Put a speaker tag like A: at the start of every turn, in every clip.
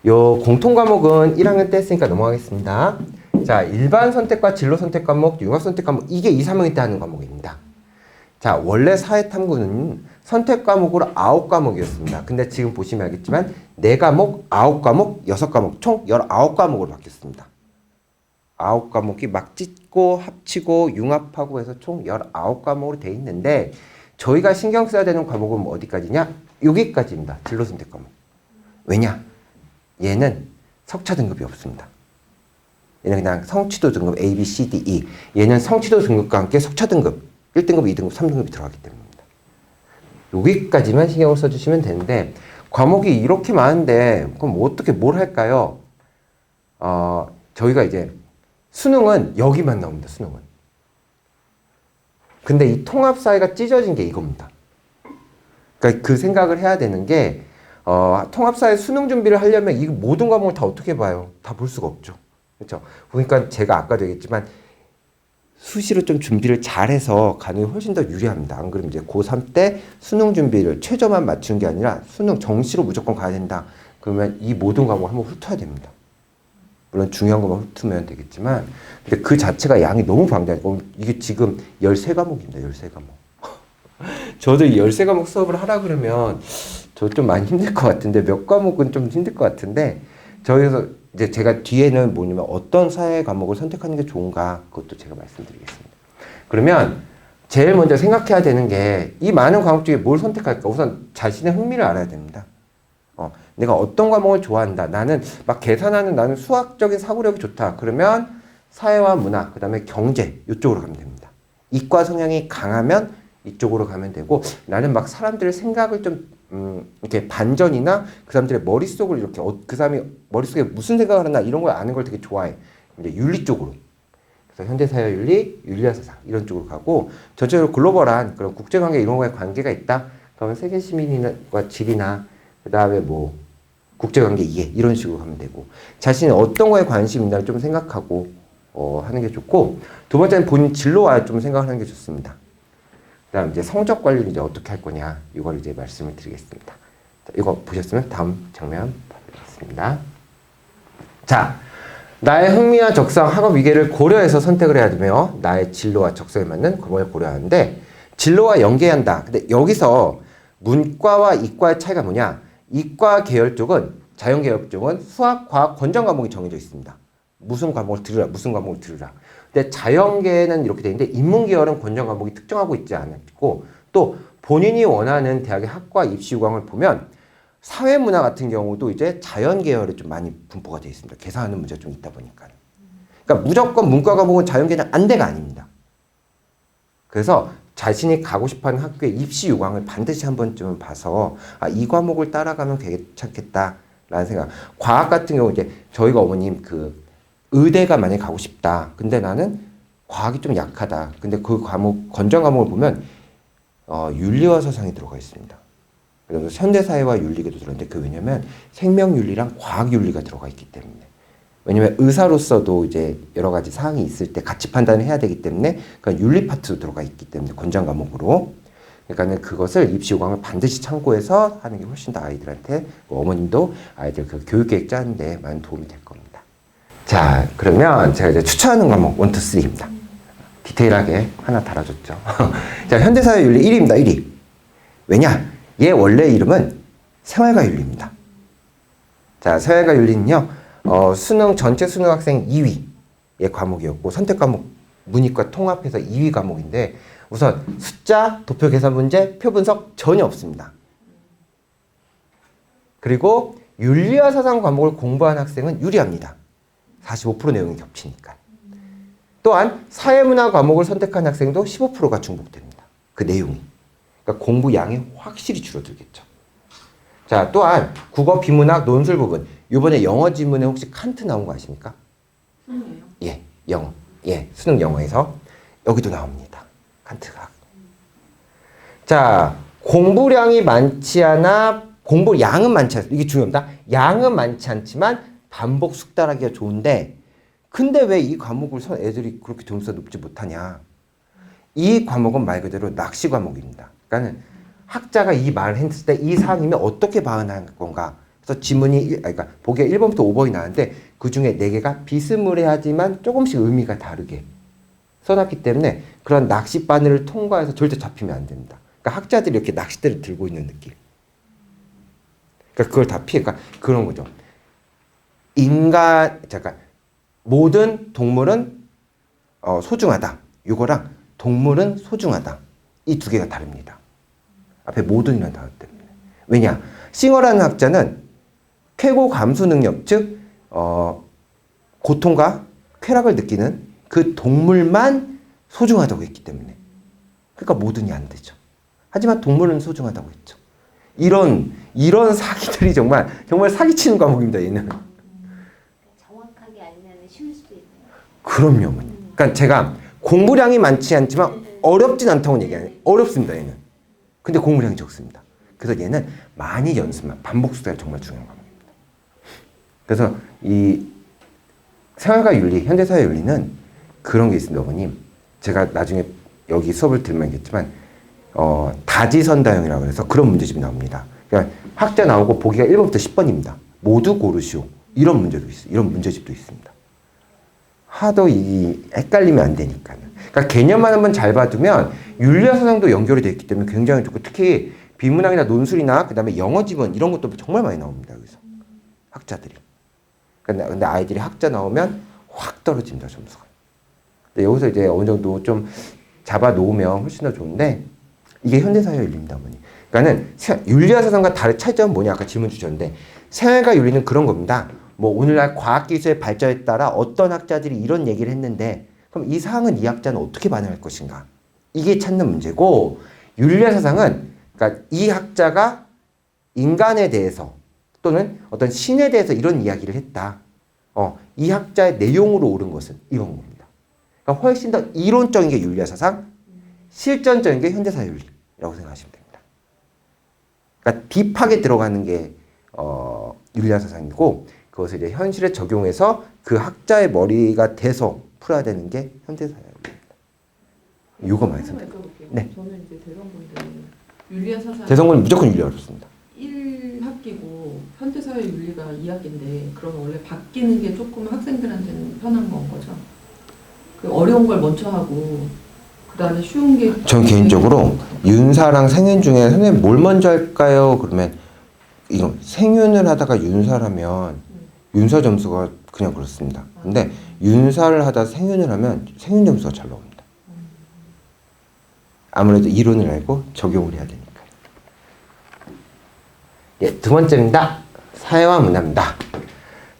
A: 요 공통 과목은 1학년 때 했으니까 넘어가겠습니다. 자, 일반 선택과 진로 선택 과목, 융합 선택 과목, 이게 2, 3학년 때 하는 과목입니다. 자, 원래 사회탐구는 선택 과목으로 9과목이었습니다. 근데 지금 보시면 알겠지만 4과목, 9과목, 6과목, 총 19과목으로 바뀌었습니다. 9과목이 막 찢고 합치고 융합하고 해서 총 19과목으로 돼 있는데 저희가 신경 써야 되는 과목은 뭐 어디까지냐? 여기까지입니다. 진로 선택 과목. 왜냐? 얘는 석차 등급이 없습니다. 얘는 그냥 성취도 등급 A, B, C, D, E. 얘는 성취도 등급과 함께 석차 등급 1등급, 2등급, 3등급이 들어가기 때문입니다. 여기까지만 신경을 써주시면 되는데 과목이 이렇게 많은데 그럼 어떻게 뭘 할까요? 저희가 이제 수능은 여기만 나옵니다. 수능은. 근데 이 통합사회가 찢어진 게 이겁니다. 그러니까 그 생각을 해야 되는 게 통합사회 수능 준비를 하려면 이 모든 과목을 다 어떻게 봐요? 다 볼 수가 없죠. 그렇죠? 그러니까 제가 아까도 얘기했지만 수시로 좀 준비를 잘해서 가는 게 훨씬 더 유리합니다. 안 그러면 이제 고3 때 수능 준비를 최저만 맞추는 게 아니라 수능 정시로 무조건 가야 된다. 그러면 이 모든 과목을 한번 훑어야 됩니다. 물론 중요한 것만 훑으면 되겠지만 근데 그 자체가 양이 너무 방대하고 이게 지금 13과목입니다. 13과목. 저도 이 13과목 수업을 하라 그러면 저 좀 많이 힘들 것 같은데 몇 과목은 좀 힘들 것 같은데 저희에서 이제 제가 뒤에는 뭐냐면 어떤 사회 과목을 선택하는 게 좋은가 그것도 제가 말씀드리겠습니다. 그러면 제일 먼저 생각해야 되는 게 이 많은 과목 중에 뭘 선택할까? 우선 자신의 흥미를 알아야 됩니다. 내가 어떤 과목을 좋아한다. 나는 막 계산하는 나는 수학적인 사고력이 좋다. 그러면 사회와 문화, 그 다음에 경제 이쪽으로 가면 됩니다. 이과 성향이 강하면 이쪽으로 가면 되고 나는 막 사람들의 생각을 좀 이렇게 반전이나 그 사람들의 머릿속을 이렇게 그 사람이 머릿속에 무슨 생각을 하나 이런 걸 아는 걸 되게 좋아해. 이제 윤리 쪽으로. 그래서 현대사회윤리, 윤리와 사상 이런 쪽으로 가고 전체적으로 글로벌한 그런 국제관계 이런 거에 관계가 있다. 그러면 세계 시민과 질이나 그 다음에 뭐 국제관계 이해 이런 식으로 가면 되고 자신이 어떤 거에 관심이 있나를 좀 생각하고 하는 게 좋고 두 번째는 본인 진로와 좀 생각하는 게 좋습니다. 그 다음 이제 성적 관리를 이제 어떻게 할 거냐 이걸 이제 말씀을 드리겠습니다. 자, 이거 보셨으면 다음 장면 봐드리겠습니다. 자, 나의 흥미와 적성, 학업 위계를 고려해서 선택을 해야 되며 나의 진로와 적성에 맞는 과목을 고려하는데 진로와 연계한다. 근데 여기서 문과와 이과의 차이가 뭐냐? 이과 계열 쪽은 자연 계열 쪽은 수학, 과학, 권장 과목이 정해져 있습니다. 무슨 과목을 들으라, 무슨 과목을 들으라. 근데 자연계는 이렇게 되어 있는데 인문계열은 권장 과목이 특정하고 있지 않고 또 본인이 원하는 대학의 학과 입시 요강을 보면 사회문화 같은 경우도 이제 자연계열에 좀 많이 분포가 되어 있습니다. 계산하는 문제가 좀 있다 보니까. 그러니까 무조건 문과 과목은 자연계는 안 돼가 아닙니다. 그래서 자신이 가고 싶어하는 학교의 입시 요강을 반드시 한 번쯤은 봐서 이 과목을 따라가면 괜찮겠다라는 생각. 과학 같은 경우 이제 저희가 어머님 그 의대가 만약에 가고 싶다. 근데 나는 과학이 좀 약하다. 근데 그 과목, 권장 과목을 보면, 윤리와 사상이 들어가 있습니다. 그래서 현대사회와 윤리계도 들어있는데, 그 왜냐면 생명윤리랑 과학윤리가 들어가 있기 때문에. 왜냐면 의사로서도 이제 여러 가지 사항이 있을 때 같이 판단을 해야 되기 때문에, 그러니까 윤리 파트도 들어가 있기 때문에, 권장 과목으로. 그러니까는 그것을 입시 요강을 반드시 참고해서 하는 게 훨씬 더 아이들한테, 어머님도 아이들 그 교육계획 짜는데 많은 도움이 될 겁니다. 자, 그러면 제가 이제 추천하는 과목 1, 2, 3입니다. 디테일하게 하나 달아줬죠. 자, 현대사회윤리 1위입니다. 1위. 왜냐? 얘 원래 이름은 생활과윤리입니다. 자, 생활과윤리는요, 수능, 전체 수능 학생 2위의 과목이었고, 선택 과목, 문이과 통합해서 2위 과목인데, 우선 숫자, 도표 계산 문제, 표 분석 전혀 없습니다. 그리고 윤리와 사상 과목을 공부한 학생은 유리합니다. 45% 내용이 겹치니까. 또한 사회문화 과목을 선택한 학생도 15%가 중복됩니다. 그 내용이. 그러니까 공부 양이 확실히 줄어들겠죠. 자, 또한 국어, 비문학, 논술 부분. 이번에 영어 지문에 혹시 칸트 나온 거 아십니까?
B: 수능이에요?
A: 예, 영어. 예, 수능 영어에서 여기도 나옵니다. 칸트가. 자, 공부량이 많지 않아, 공부 양은 많지 않습니다. 이게 중요합니다. 양은 많지 않지만 반복 숙달하기가 좋은데 근데 왜 이 과목을 애들이 그렇게 점수가 높지 못하냐. 이 과목은 말 그대로 낚시 과목입니다. 그러니까 학자가 이 말을 했을 때 이 사항이면 어떻게 반응할 건가 그래서 지문이, 그러니까 보기에 1번부터 5번이 나왔는데 그 중에 4개가 비스무리하지만 조금씩 의미가 다르게 써놨기 때문에 그런 낚시 바늘을 통과해서 절대 잡히면 안 됩니다. 그러니까 학자들이 이렇게 낚싯대를 들고 있는 느낌. 그러니까 그걸 다 피해. 그러니까 그런 거죠. 모든 동물은 소중하다. 이거랑 동물은 소중하다. 이 2개가 다릅니다. 앞에 모든이라는 단어 때문에. 왜냐? 싱어라는 학자는 쾌고 감수 능력, 즉 고통과 쾌락을 느끼는 그 동물만 소중하다고 했기 때문에. 그러니까 모든이 안 되죠. 하지만 동물은 소중하다고 했죠. 이런 사기들이 정말 사기치는 과목입니다. 얘는.
B: 정확하게 알면 쉬울 수도 있네요.
A: 그럼요, 어머니. 그러니까 제가 공부량이 많지 않지만 어렵진 않다고 얘기하는. 어렵습니다, 얘는. 근데 공부량이 적습니다. 그래서 얘는 많이 연습만, 반복 수단이 정말 중요한 과목입니다. 그래서 이 생활과 윤리, 현대사회 윤리는 그런 게 있습니다, 어머님. 제가 나중에 여기 수업을 들으면 알겠지만 다지선다형이라고 해서 그런 문제집이 나옵니다. 그러니까 학자 나오고 보기가 1번부터 10번입니다. 모두 고르시오. 이런 문제도 있어요. 이런 문제집도 있습니다. 하도 이 헷갈리면 안 되니까요. 그러니까 개념만 한번 잘 봐두면 윤리와 사상도 연결이 되어 있기 때문에 굉장히 좋고 특히 비문학이나 논술이나 그 다음에 영어 지문 이런 것도 정말 많이 나옵니다. 여기서 학자들이. 근데 아이들이 학자 나오면 확 떨어집니다. 점수가. 근데 여기서 이제 어느 정도 좀 잡아 놓으면 훨씬 더 좋은데 이게 현대사회 윤리입니다, 어머니. 그러니까는 윤리와 사상과 다른 차이점은 뭐냐 아까 질문 주셨는데 생활과 윤리는 그런 겁니다. 뭐 오늘날 과학기술의 발전에 따라 어떤 학자들이 이런 얘기를 했는데 그럼 이 사항은 이 학자는 어떻게 반응할 것인가? 이게 찾는 문제고 윤리와 사상은 그러니까 이 학자가 인간에 대해서 또는 어떤 신에 대해서 이런 이야기를 했다. 이 학자의 내용으로 옳은 것은 이런 겁니다. 그러니까 훨씬 더 이론적인 게 윤리와 사상, 실전적인 게 현대사회 윤리라고 생각하시면 됩니다. 그러니까 딥하게 들어가는 게 윤리와 사상이고 그것을 이제 현실에 적용해서 그 학자의 머리가 돼서 풀어야 되는 게 현대사회 윤리입니다. 이거 말씀드릴게요. 네.
C: 저는 이제 대성고인데 윤리와 사상
A: 대성고는 무조건 윤리 어렵습니다.
C: 1학기고 현대사회 윤리가 2학기인데 그럼 원래 바뀌는 게 조금 학생들한테는 편한 건 거죠? 그 어려운 걸 먼저 하고 그 다음에 쉬운 게
A: 전 개인적으로 윤사랑 생윤 중에 선생님 뭘 먼저 할까요? 그러면 이거 생윤을 하다가 윤사라면 윤사 점수가 그냥 그렇습니다. 근데 윤사를 하다 생윤을 하면 생윤 점수가 잘 나옵니다. 아무래도 이론을 알고 적용을 해야 되니까. 예, 2번째입니다. 사회와 문화입니다.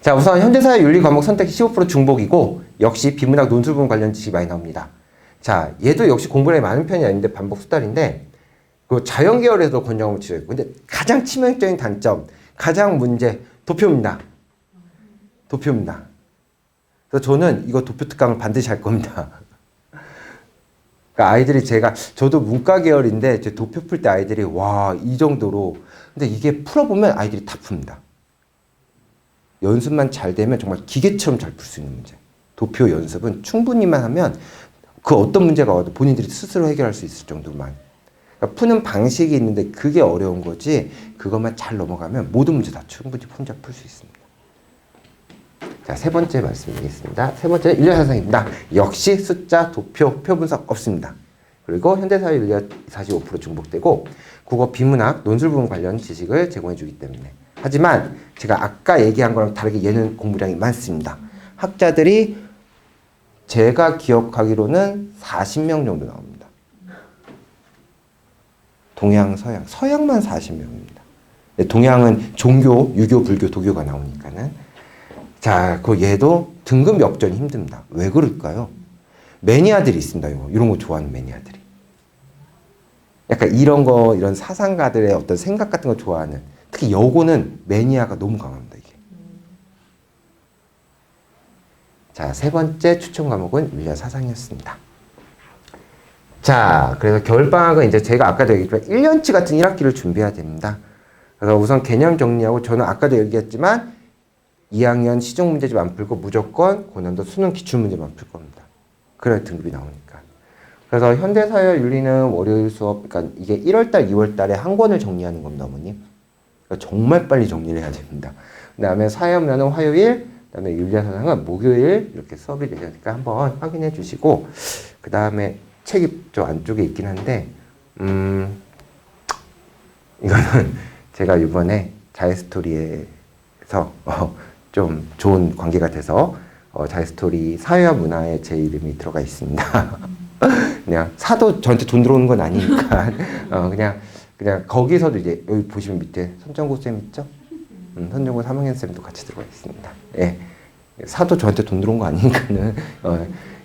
A: 자, 우선 현대사회 윤리 과목 선택 15% 중복이고 역시 비문학 논술 부분 관련 지식이 많이 나옵니다. 자, 얘도 역시 공부량이 많은 편이 아닌데 반복 수달인데 그 자연 계열에서도 권장을 치러요. 근데 가장 치명적인 단점, 가장 문제 도표입니다. 도표입니다. 그래서 저는 이거 도표 특강을 반드시 할 겁니다. 그러니까 아이들이 저도 문과 계열인데 제 도표 풀 때 아이들이 와, 이 정도로 근데 이게 풀어보면 아이들이 다 풉니다. 연습만 잘 되면 정말 기계처럼 잘 풀 수 있는 문제. 도표 연습은 충분히만 하면 그 어떤 문제가 와도 본인들이 스스로 해결할 수 있을 정도만. 그러니까 푸는 방식이 있는데 그게 어려운 거지 그것만 잘 넘어가면 모든 문제 다 충분히 혼자 풀 수 있습니다. 자, 3번째 말씀드리겠습니다. 3번째 윤리사상입니다. 역시 숫자, 도표, 표 분석 없습니다. 그리고 현대사회 윤리가 45% 중복되고 국어 비문학, 논술 부분 관련 지식을 제공해 주기 때문에. 하지만 제가 아까 얘기한 거랑 다르게 얘는 공부량이 많습니다. 학자들이 제가 기억하기로는 40명 정도 나옵니다. 동양, 서양. 서양만 40명입니다. 동양은 종교, 유교, 불교, 도교가 나오니까는. 자, 얘도 등급 역전이 힘듭니다. 왜 그럴까요? 매니아들이 있습니다. 이런 거 좋아하는 매니아들이. 약간 이런 사상가들의 어떤 생각 같은 거 좋아하는. 특히 여고는 매니아가 너무 강합니다, 이게. 자, 3번째 추천 과목은 윤리와 사상이었습니다. 자, 그래서 겨울방학은 이제 제가 아까도 얘기했지만 1년치 같은 1학기를 준비해야 됩니다. 그래서 우선 개념 정리하고 저는 아까도 얘기했지만 2학년 시중 문제집 안 풀고 무조건 고난도 수능 기출문제만 풀 겁니다. 그래야 등급이 나오니까. 그래서 현대사회 윤리는 월요일 수업, 그러니까 이게 1월달, 2월달에 한 권을 정리하는 겁니다, 어머님. 그러니까 정말 빨리 정리를 해야 됩니다. 그다음에 사회업료는 화요일, 그다음에 윤리사상은 목요일 이렇게 수업이 되니까 한번 확인해 주시고, 그다음에 책이 저 안쪽에 있긴 한데 이거는 제가 이번에 자이스토리에서 좀 좋은 관계가 돼서 자이스토리 사회와 문화에 제 이름이 들어가 있습니다. 그냥 사도 저한테 돈 들어오는 건 아니니까 그냥 거기서도 이제 여기 보시면 밑에 선정구 쌤 있죠? 선정구 3학년 쌤도 같이 들어가 있습니다. 예. 사도 저한테 돈 들어온 거 아니니까는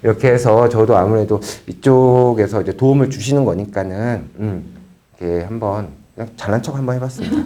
A: 이렇게 해서 저도 아무래도 이쪽에서 이제 도움을 주시는 거니까는 이렇게 한번 그냥 잘난 척 한번 해봤습니다.